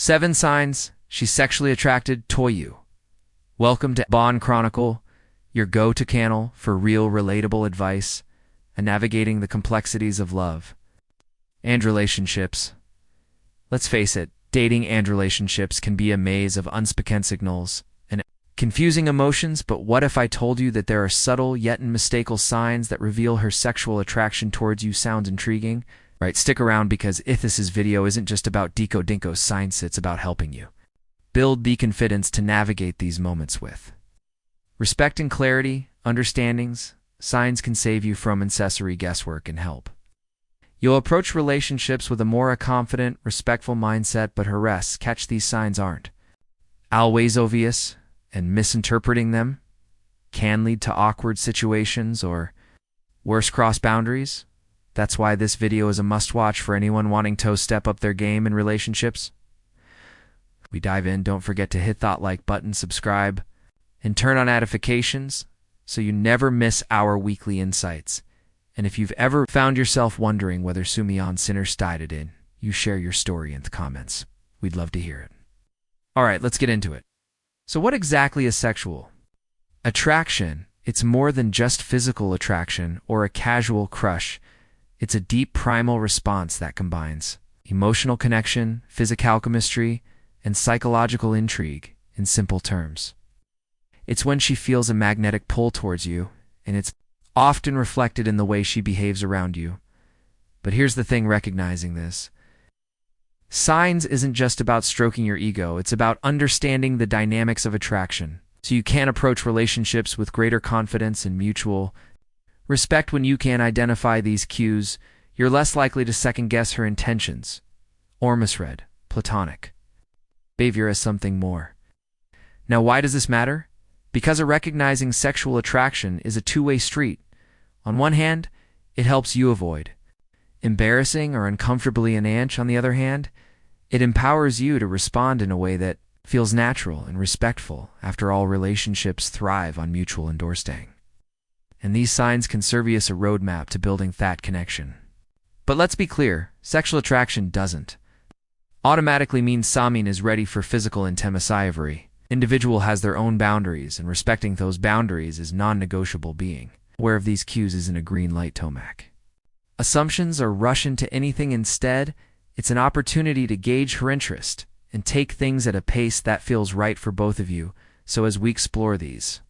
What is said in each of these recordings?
7 signs she's sexually attracted to you. Welcome to Bond Chronicle, your go-to channel for real, relatable advice and navigating the complexities of love and relationships. Let's face it, dating and relationships can be a maze of unspoken signals and confusing emotions, but what if I told you that there are subtle yet unmistakable signs that reveal her sexual attraction towards you? Sounds intriguing? Right, stick around because this video isn't just about decoding signs, it's about helping you build the confidence to navigate these moments with respect and clarity. Understandings, signs can save you from unnecessary guesswork and help you'll approach relationships with a more confident, respectful mindset, but catch these signs aren't always obvious, and misinterpreting them can lead to awkward situations or worse, cross boundaries. That's why this video is a must-watch for anyone wanting to step up their game in relationships. We dive in, don't forget to hit that like button, subscribe, and turn on notifications so you never miss our weekly insights. And if you've ever found yourself wondering whether Sumion Sinner started in, you share your story in the comments. We'd love to hear it. All right, let's get into it. So what exactly is sexual attraction? It's more than just physical attraction or a casual crush. It's a deep primal response that combines emotional connection, physical chemistry, and psychological intrigue. In simple terms, it's when she feels a magnetic pull towards you, and it's often reflected in the way she behaves around you. But here's the thing, recognizing this signs isn't just about stroking your ego, it's about understanding the dynamics of attraction, so you can approach relationships with greater confidence and mutual respect. When you can identify these cues, you're less likely to second-guess her intentions or misread platonic behavior as something more. Now, why does this matter? Because recognizing sexual attraction is a two-way street. On one hand, it helps you avoid embarrassing or uncomfortably enact. On the other hand, it empowers you to respond in a way that feels natural and respectful. After all, relationships thrive on mutual endorsing, and these signs can serve you as a roadmap to building that connection. But let's be clear, sexual attraction doesn't automatically mean someone is ready for physical intimacy. Individual has their own boundaries, and respecting those boundaries is non-negotiable. Being aware of these cues isn't a green light to make assumptions or rush into anything. Instead, it's an opportunity to gauge her interest and take things at a pace that feels right for both of you. So as we explore these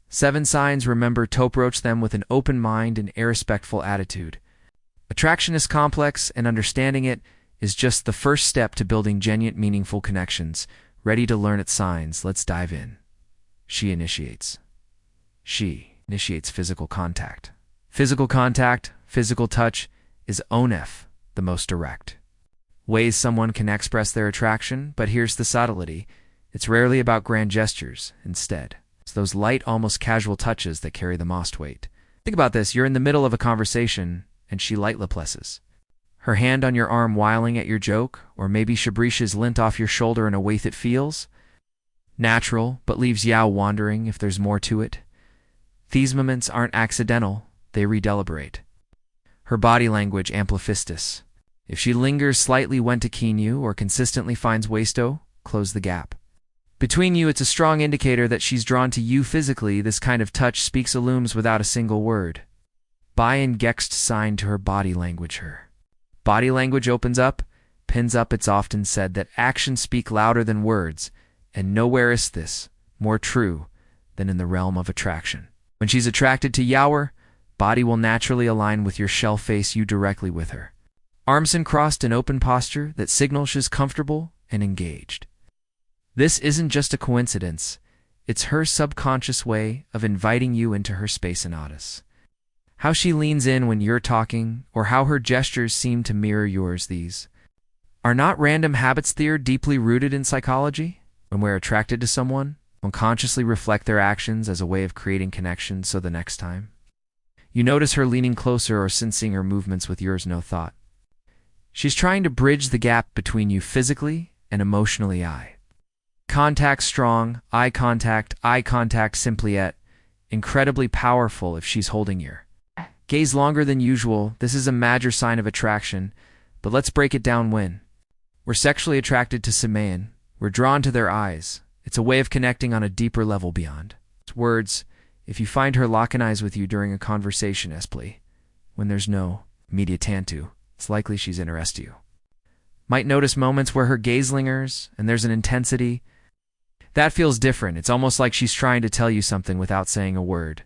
7 signs, remember to approach them with an open mind and a respectful attitude. Attraction is complex, and understanding it is just the first step to building genuine, meaningful connections. Ready to learn its signs? Let's dive in. She initiates physical contact. Physical contact, physical touch, is the most direct ways someone can express their attraction, but here's the subtlety. It's rarely about grand gestures. Instead, it's those light, almost casual touches that carry the most weight. Think about this. You're in the middle of a conversation, and she lightly presses her hand on your arm, whiling at your joke, or maybe she brushes lint off your shoulder in a way that feels natural, but leaves you wondering if there's more to it. These moments aren't accidental, they redeliberate her body language amplifies this. If she lingers slightly when to keen you, or consistently finds ways to close the gap between you, it's a strong indicator that she's drawn to you physically. This kind of touch speaks volumes without a single word. By and next sign to her body language. Her body language opens up, pins up. It's often said that actions speak louder than words, and nowhere is this more true than in the realm of attraction. When she's attracted to your body will naturally align with your shell, face you directly with her arms crossed in open posture that signals she's comfortable and engaged. This isn't just a coincidence, it's her subconscious way of inviting you into her space. And notice how she leans in when you're talking, or how her gestures seem to mirror yours. These are not random habits, they're deeply rooted in psychology. When we're attracted to someone, we'll consciously reflect their actions as a way of creating connection, so the next time you notice her leaning closer or sensing her movements with yours, no thought she's trying to bridge the gap between you physically and emotionally. Eye contact, strong eye contact simply yet incredibly powerful. If she's holding your gaze longer than usual, this is a major sign of attraction. But let's break it down. When We're sexually attracted to Semayan. We're drawn to their eyes. It's a way of connecting on a deeper level beyond words. If you find her locking eyes with you during a conversation, especially when there's no media tantu, it's likely she's interested in you. Might notice moments where her gaze lingers and there's an intensity. That feels different. It's almost like she's trying to tell you something without saying a word.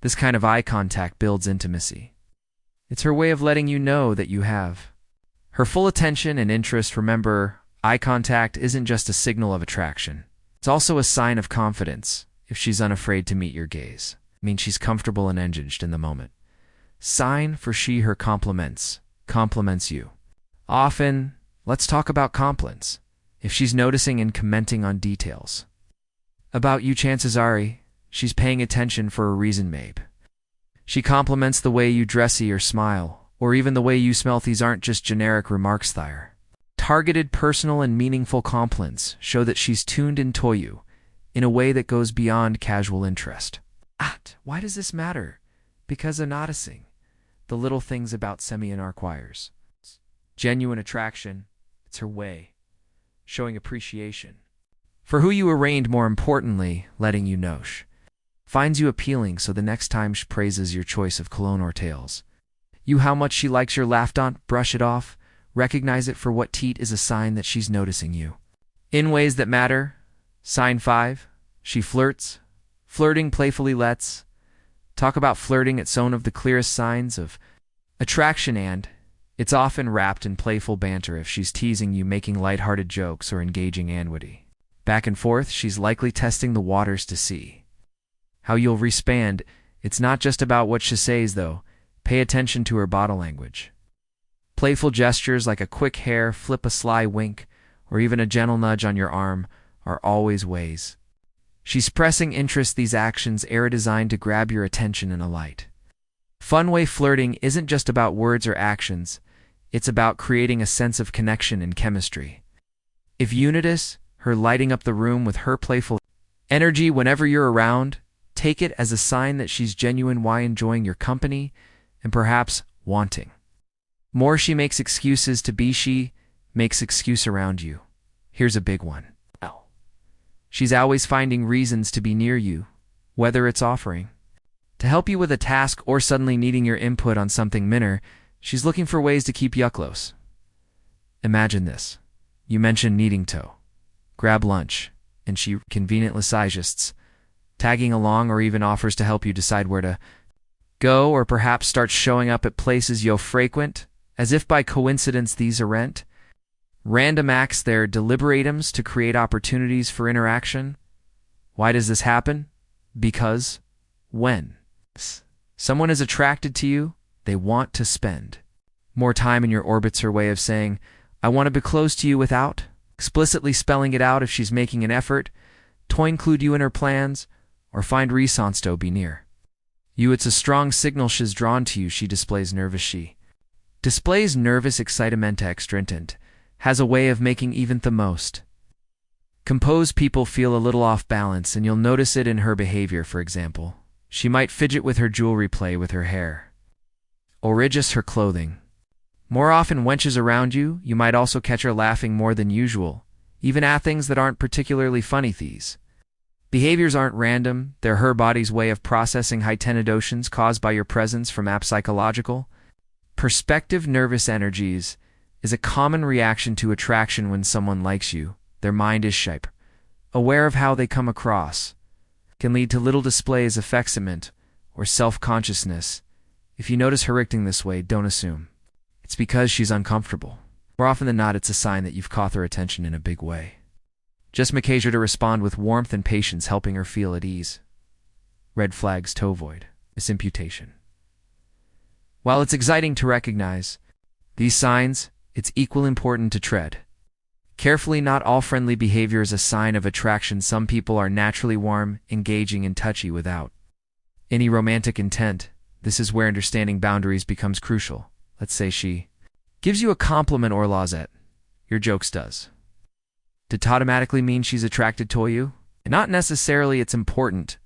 This kind of eye contact builds intimacy. It's her way of letting you know that you have her full attention and interest. Remember, eye contact isn't just a signal of attraction. It's also a sign of confidence. If she's unafraid to meet your gaze, it means she's comfortable and engaged in the moment. Sign for her compliments you. Often, let's talk about compliments. If she's noticing and commenting on details about you, chances are she's paying attention for a reason. Maybe she compliments the way you dressy or smile, or even the way you smell. These aren't just generic remarks. They're targeted, personal, and meaningful compliments show that she's tuned into you in a way that goes beyond casual interest. Why does this matter? Because of noticing the little things about Semayan requires genuine attraction. It's her way showing appreciation for who you arraigned. More importantly, letting you know she finds you appealing, so the next time she praises your choice of cologne or tails you how much she likes your laugh. Don't brush it off. Recognize it for what it is, a sign that she's noticing you in ways that matter. Sign 5. She flirts. Flirting playfully. Let's talk about flirting. It's one of the clearest signs of attraction, and it's often wrapped in playful banter. If she's teasing you, making lighthearted jokes, or engaging in witty back and forth, she's likely testing the waters to see how you'll respond. It's not just about what she says, though. Pay attention to her body language. Playful gestures like a quick hair flip, a sly wink, or even a gentle nudge on your arm are always ways she's pressing interest. These actions are designed to grab your attention in a light, fun way. Flirting isn't just about words or actions. It's about creating a sense of connection and chemistry. If you notice her lighting up the room with her playful energy whenever you're around, take it as a sign that she's genuine. Why? Enjoying your company and perhaps wanting more. She makes excuses to be. She makes excuse around you. Here's a big one. She's always finding reasons to be near you, whether it's offering to help you with a task or suddenly needing your input on something minor. She's looking for ways to keep you close. Imagine this. You mention needing to grab lunch, and she conveniently suggests tagging along, or even offers to help you decide where to go, or perhaps starts showing up at places you frequent, as if by coincidence. These aren't random acts. They're deliberate aims to create opportunities for interaction. Why does this happen? Because when someone is attracted to you, they want to spend more time in your orbits. Her way of saying, I want to be close to you, without explicitly spelling it out. If she's making an effort to include you in her plans or find reasons to be near you, it's a strong signal she's drawn to you. She displays nervous excitement. Extrintent has a way of making even the most composed people feel a little off balance, and you'll notice it in her behavior. For example, she might fidget with her jewelry, play with her hair, or adjust her clothing. More often when she's around you, you might also catch her laughing more than usual, even at things that aren't particularly funny. These behaviors aren't random. They're her body's way of processing heightened emotions caused by your presence. From a psychological perspective, nervous energies is a common reaction to attraction. When someone likes you, their mind is sharp, aware of how they come across, can lead to little displays of affectation or self-consciousness. If you notice her acting this way, don't assume it's because she's uncomfortable. More often than not, it's a sign that you've caught her attention in a big way. Just make sure to respond with warmth and patience, helping her feel at ease. Red flags to avoid: misimputation. While it's exciting to recognize these signs, it's equally important to tread carefully. Not all friendly behavior is a sign of attraction. Some people are naturally warm, engaging, and touchy without any romantic intent. This is where understanding boundaries becomes crucial. Let's say she gives you a compliment or laughs at your jokes. Does it automatically mean she's attracted to you? Not necessarily. It's important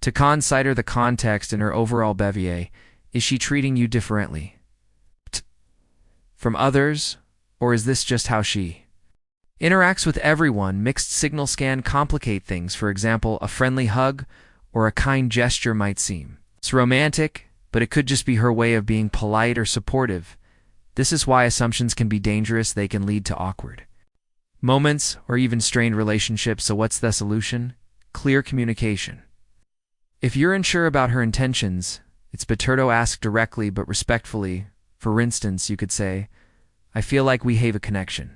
to consider the context and her overall behavior. Is she treating you differently from others, Or is this just how she interacts with everyone? Mixed signals can complicate things. For example, a friendly hug or a kind gesture might seem it's romantic, but it could just be her way of being polite or supportive. This is why assumptions can be dangerous. They can lead to awkward moments or even strained relationships. So what's the solution? Clear communication. If you're unsure about her intentions, it's better to ask directly but respectfully. For instance, you could say, "I feel like we have a connection,"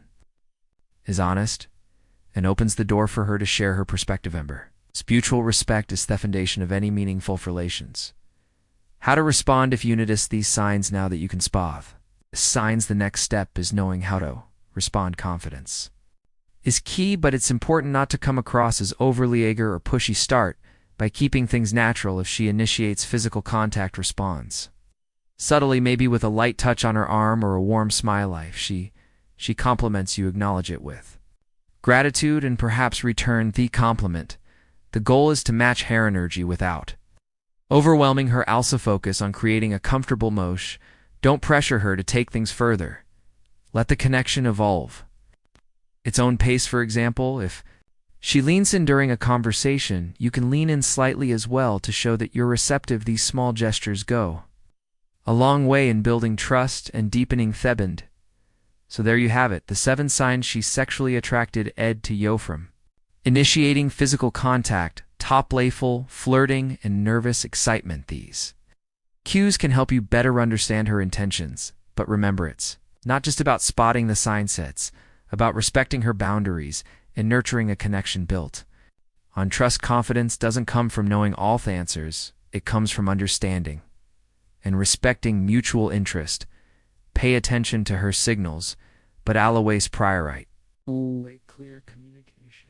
is honest, and opens the door for her to share her perspective. Mutual respect is the foundation of any meaningful relations. How to respond if you notice these signs now that you can spot signs. The next step is knowing how to respond. Confidence is key, but it's important not to come across as overly eager or pushy. Start by keeping things natural. If she initiates physical contact, responds subtly, maybe with a light touch on her arm or a warm smile. If she compliments you, acknowledge it with gratitude and perhaps return the compliment. The goal is to match her energy without overwhelming her. Also focus on creating a comfortable mosh. Don't pressure her to take things further. Let the connection evolve its own pace. For example, if she leans in during a conversation, you can lean in slightly as well to show that you're receptive. These small gestures go a long way in building trust and deepening the bond. So there you have it, the 7 signs she's sexually attracted to you. From initiating physical contact, top playful, flirting, and nervous excitement. These cues can help you better understand her intentions. But remember, it's not just about spotting the sign sets, about respecting her boundaries and nurturing a connection built on trust. Confidence doesn't come from knowing all the answers. It comes from understanding and respecting mutual interest. Pay attention to her signals, but always prioritize clear communication.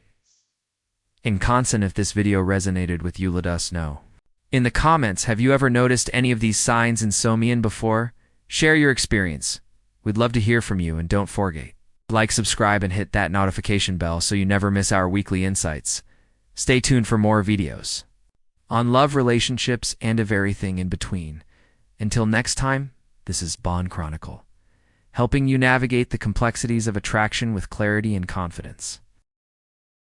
In constant, if this video resonated with you, let us know in the comments. Have you ever noticed any of these signs in Somian before? Share your experience. We'd love to hear from you, and don't forget like, subscribe, and hit that notification bell so you never miss our weekly insights. Stay tuned for more videos on love, relationships, and everything in between. Until next time, this is Bond Chronicle, helping you navigate the complexities of attraction with clarity and confidence.